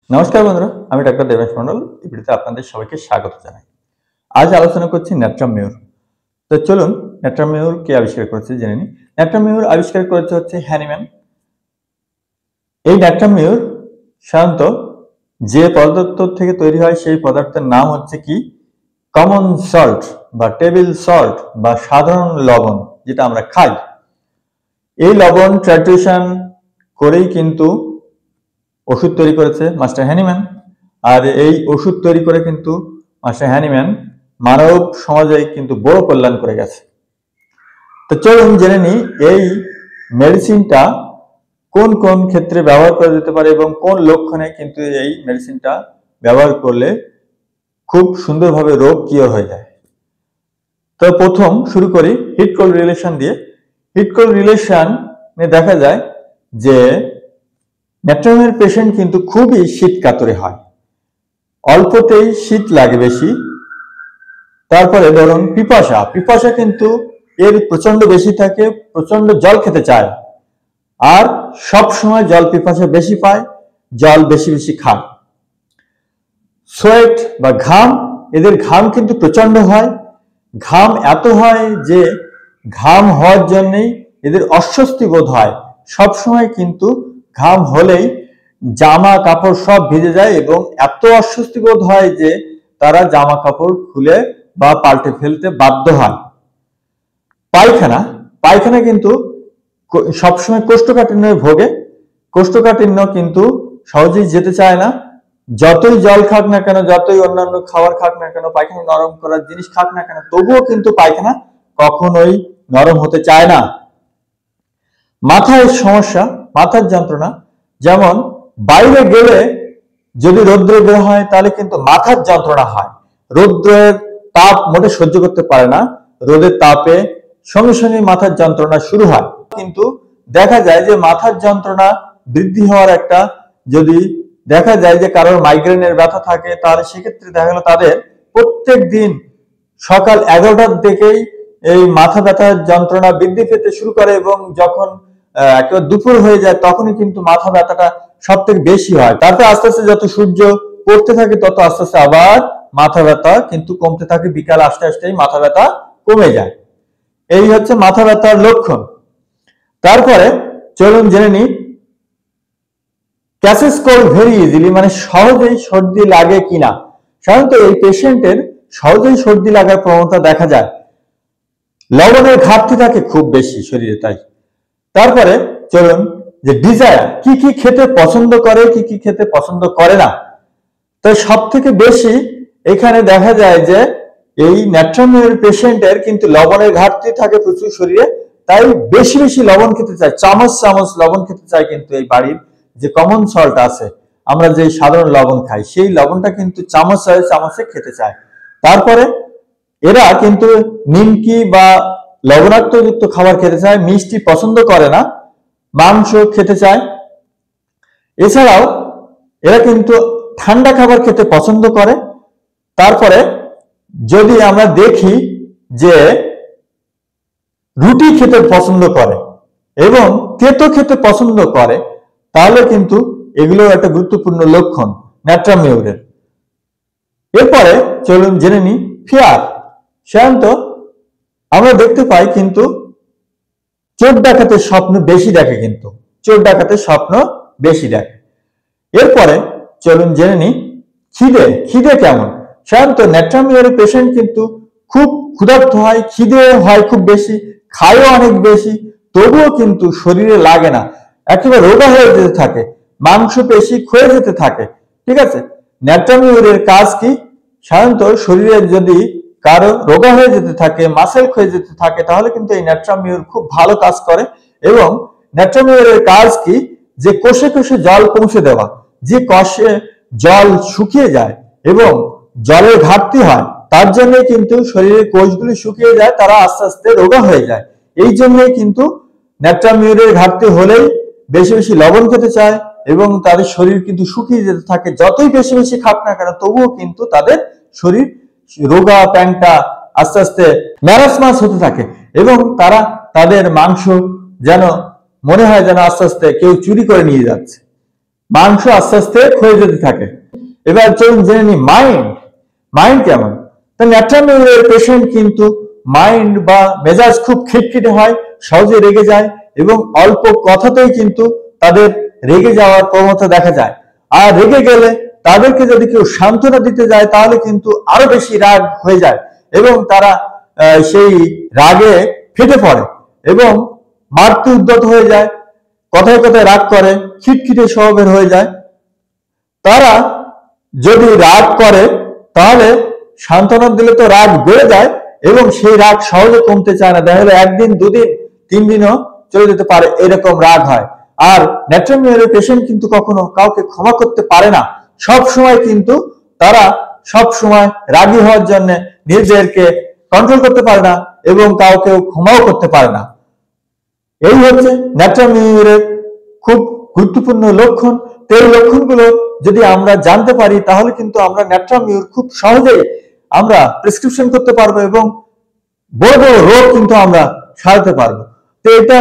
নমস্কার বন্ধুরা, আমি ডাক্তার দেবেশ মন্ডল। এই ভিডিওতে আপনাদের সবাইকে স্বাগত জানাই। আজ আলোচনা করছি ন্যাট্রাম-মেয়র। তো চলুন ন্যাট্রাম-মেয়র কে আবিষ্কার করেছে জেনে নিই। ন্যাট্রাম-মেয়র আবিষ্কার করেছে হচ্ছে হ্যানিম্যান। এই ন্যাট্রাম-মেয়র সাধারণত যে পদার্থ থেকে তৈরি হয় সেই পদার্থের নাম হচ্ছে কি কমন সল্ট বা টেবিল সল্ট বা সাধারণ লবণ, যেটা আমরা খাই। এই লবণ ট্রাইট্রেশন করেই কিন্তু ওষুধ তৈরি করেছে মাস্টার হ্যানিম্যান। আর এই ওষুধ তৈরি করে কিন্তু মাস্টার হ্যানিম্যান মানব সমাজে কিন্তু বড় কল্যাণ করে গেছে। তো চলুন জেনে নিই এই মেডিসিনটা কোন কোন ক্ষেত্রে ব্যবহার করা যেতে পারে এবং কোন লক্ষণে কিন্তু এই মেডিসিনটা ব্যবহার করলে খুব সুন্দরভাবে রোগ কিওর হয়ে যায়। তো প্রথম শুরু করি হিট কোল্ড রিলেশন দিয়ে। হিট কোল্ড রিলেশনে দেখা যায় যে ন্যাট্রামের পেশেন্ট কিন্তু খুবই শীত কাতরে হয়, অল্পতেই শীত লাগে বেশি। তারপরে ধরুন পিপাসা কিন্তু এর প্রচন্ড বেশি থাকে, প্রচন্ড জল খেতে চায়, আর সব সময় জল পিপাসা বেশি পায়, জল বেশি বেশি খায়। সোয়েট বা ঘাম, এদের ঘাম কিন্তু প্রচন্ড হয়। ঘাম এত হয় যে ঘাম হওয়ার জন্যই এদের অস্বস্তি বোধ হয়। সব সময় কিন্তু ঘাম হলেই জামা কাপড় সব ভিজে যায় এবং এত অস্বস্তি বোধ হয় যে তারা জামা কাপড় খুলে বা পাল্টে ফেলতে বাধ্য হয়। পায়খানা কিন্তু সবসময় কোষ্ঠকাঠিন্যে ভোগে। কোষ্ঠকাঠিন্য কিন্তু সহজেই যেতে চায় না। যতই জল খাক না কেন, যতই অন্যান্য খাবার খাক না কেন, পায়খানা নরম করার জিনিস খাক না কেন, তবুও কিন্তু পায়খানা কখনোই নরম হতে চায় না। মাথায় সমস্যা, মাথার যন্ত্রণা, যেমন বাইরে গেলে যদি রৌদ্রে বের হয় তাহলে কিন্তু মাথার যন্ত্রণা হয়। রৌদ্রের তাপ মোটে সহ্য করতে পারে না, রোদের তাপে সঙ্গে সঙ্গে মাথার যন্ত্রণা শুরু হয়। কিন্তু দেখা যায় যে মাথার যন্ত্রণা বৃদ্ধি হওয়ার একটা, যদি দেখা যায় যে কারোর মাইগ্রেনের ব্যথা থাকে তাহলে সেক্ষেত্রে দেখা গেল তাদের প্রত্যেক দিন সকাল 11টার দিকেই এই মাথা ব্যথার যন্ত্রণা বৃদ্ধি পেতে শুরু করে এবং যখন একেবারে দুপুর হয়ে যায় তখনই কিন্তু মাথা ব্যথাটা সব থেকে বেশি হয়। তারপর আস্তে আস্তে যত সূর্য পড়তে থাকে তত আস্তে আস্তে আবার মাথা ব্যথা কিন্তু কমতে থাকে, বিকাল আসতে আসতেই মাথা ব্যথা কমে যায়। এই হচ্ছে মাথা ব্যথার লক্ষণ। তারপরে চলুন জেনে নিই ক্যাচেস কোল্ড ভেরি ইজিলি, মানে সহজেই সর্দি লাগে কিনা। সাধারণত এই পেশেন্টের সহজেই সর্দি লাগার প্রবণতা দেখা যায়। লবণের ঘাটতি থাকে খুব বেশি শরীরে, তাই। তারপরে চলুন যে ডিজায়ার, কি কি খেতে পছন্দ করে, কি কি খেতে পছন্দ করে না। তাই সব থেকে বেশি এখানে দেখা যায় যে এই ন্যাট্রামের পেশেন্টের কিন্তু লবণের ঘাটতি থাকে প্রচুর শরীরে, তাই বেশি বেশি লবণ খেতে চায়, চামচ চামচ লবণ খেতে চায়। কিন্তু এই বাড়ির যে কমন সল্ট আছে, আমরা যে সাধারণ লবণ খাই, সেই লবণটা কিন্তু চামচে চামচে খেতে চায়। তারপরে এরা কিন্তু নিমকি বা লবণাক্তযুক্ত খাবার খেতে চায়, মিষ্টি পছন্দ করে না, মাংস খেতে চায়। এছাড়াও এরা কিন্তু ঠান্ডা খাবার খেতে পছন্দ করে। তারপরে যদি আমরা দেখি যে রুটি খেতে পছন্দ করে এবং তেতো খেতে পছন্দ করে, তাহলে কিন্তু এগুলো একটা গুরুত্বপূর্ণ লক্ষণ ন্যাট্রামেয়রের। এরপরে চলুন জেনে নিই ফিয়ার। সাধারণত আমরা দেখতে পাই কিন্তু চোর ডাকাতের স্বপ্ন বেশি দেখে, কিন্তু চোর ডাকাতের স্বপ্ন বেশি দেখে। এরপরে চলুন জেনে নিই খিদে কেমন। সাধারণত ন্যাট্রামেয়রের পেশেন্ট কিন্তু খুব ক্ষুধার্ত হয়, খিদে হয় খুব বেশি, খায়ও অনেক বেশি, তবুও কিন্তু শরীরে লাগে না, একেবারে রোগা হয়ে যেতে থাকে, মাংস পেশি ক্ষয়ে যেতে থাকে। ঠিক আছে, ন্যাট্রামেয়রের কাজ কি? সাধারণত শরীরে যদি কারো রোগা হয়ে যেতে থাকে, মাসেল ক্ষয়ে যেতে থাকে, তাহলে কিন্তু এই ন্যাট্রামেয়র খুব ভালো কাজ করে। এবং ন্যাট্রামেয়রের কাজ কি? যে কোষে কোষে জল পৌঁছে দেওয়া। যে কোষে জল শুকিয়ে যায় এবং জলের ঘাটতি হয়, তার জন্য কিন্তু শরীরের কোষগুলি শুকিয়ে যায়, তারা আস্তে আস্তে রোগা হয়ে যায়। এই জন্যই কিন্তু ন্যাট্রামেয়রের ঘাটতি হলেই বেশি বেশি লবণ খেতে চায় এবং তাদের শরীর কিন্তু শুকিয়ে যেতে থাকে। যতই বেশি বেশি খাক না কেন, তবুও কিন্তু তাদের শরীর রোগা প্যাংটা আস্তে আস্তে ম্যারাসমাস হতে থাকে এবং তারা তাদের মাংস যেন মনে হয় যেন আস্তে আস্তে কেউ চুরি করে নিয়ে যাচ্ছে। মাংস আস্তে আস্তে ক্ষয়ে যেতে থাকে। এবার চলুন জেনে নিই মাইন্ড কেমন। তো ন্যাট্রামিউরের পেশেন্ট কিন্তু মাইন্ড বা মেজাজ খুব খিটখিটে হয়, সহজে রেগে যায় এবং অল্প কথাতেই কিন্তু তাদের রেগে যাওয়ার প্রবণতা দেখা যায়। আর রেগে গেলে তাদেরকে যদি কেউ সান্ত্বনা দিতে যায় তাহলে কিন্তু আরো বেশি রাগ হয়ে যায় এবং তারা সেই রাগে ফেটে পড়ে এবং মারতে উদ্যত হয়ে যায়, কথায় কথায় রাগ করে, খিটখিটে স্বভাবের হয়ে যায়। তারা যদি রাগ করে তাহলে সান্ত্বনা দিলে তো রাগ বেড়ে যায় এবং সেই রাগ সহজে কমতে চায় না, দেখা গেলো একদিন, দুদিন, 3 দিনও চলে যেতে পারে, এরকম রাগ হয়। আর ন্যাট্রামিউরের পেশেন্ট কিন্তু কখনো কাউকে ক্ষমা করতে পারে না, সব সময় কিন্তু তারা সব সময় রাগী হওয়ার জন্য নিজেদেরকে কন্ট্রোল করতে পারে না এবং কাউকে ক্ষমাও করতে পারে না। এই হচ্ছে ন্যাট্রামিউরের খুব গুরুত্বপূর্ণ লক্ষণ। তো এই লক্ষণগুলো যদি আমরা জানতে পারি তাহলে কিন্তু আমরা ন্যাট্রামিউর খুব সহজেই আমরা প্রেসক্রিপশন করতে পারবো এবং বড় বড় রোগ কিন্তু আমরা সারাতে পারবো। তো এটা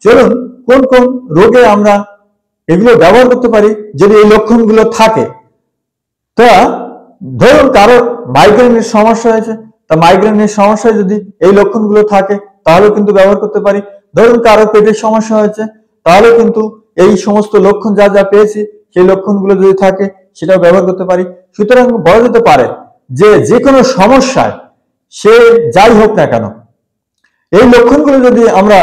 চলুন কোন কোন রোগে আমরা এগুলো ব্যবহার করতে পারি যদি এই লক্ষণগুলো থাকে। তা ধরুন কারো মাইগ্রেনের সমস্যা হয়েছে, তা মাইগ্রেনের সমস্যায় যদি এই লক্ষণগুলো থাকে তাহলে কিন্তু ব্যবহার করতে পারি। ধরুন কারো পেটের সমস্যা হয়েছে তাহলে কিন্তু এই সমস্ত লক্ষণ যা যা পেয়েছি সেই লক্ষণগুলো যদি থাকে সেটাও ব্যবহার করতে পারি। সুতরাং বলা যেতে পারে যে কোনো সমস্যায় সে যাই হোক না কেন এই লক্ষণগুলো যদি আমরা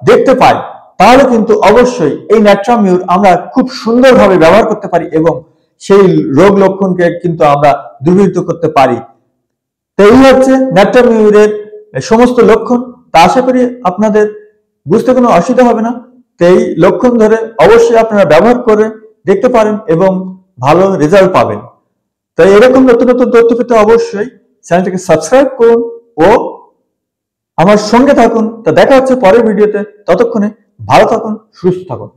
দেখতে পাই তাহলে কিন্তু অবশ্যই এই ন্যাট্রামিউর আমরা খুব সুন্দরভাবে ব্যবহার করতে পারি এবং সেই রোগ লক্ষণকে কিন্তু আমরা দূরীভূত করতে পারি। তো এই হচ্ছে ন্যাট্রামিউরের সমস্ত লক্ষণ। তা আশা করি আপনাদের বুঝতে কোনো অসুবিধা হবে না। তো এই লক্ষণ ধরে অবশ্যই আপনারা ব্যবহার করে দেখতে পারেন এবং ভালো রেজাল্ট পাবেন। তাই এরকম নতুন নতুন তথ্য পেতে অবশ্যই চ্যানেলটিকে সাবস্ক্রাইব করুন ও আমার সঙ্গে থাকুন। তা দেখা হচ্ছে পরের ভিডিওতে, ততক্ষণে ভালো থাকুন, সুস্থ থাকুন।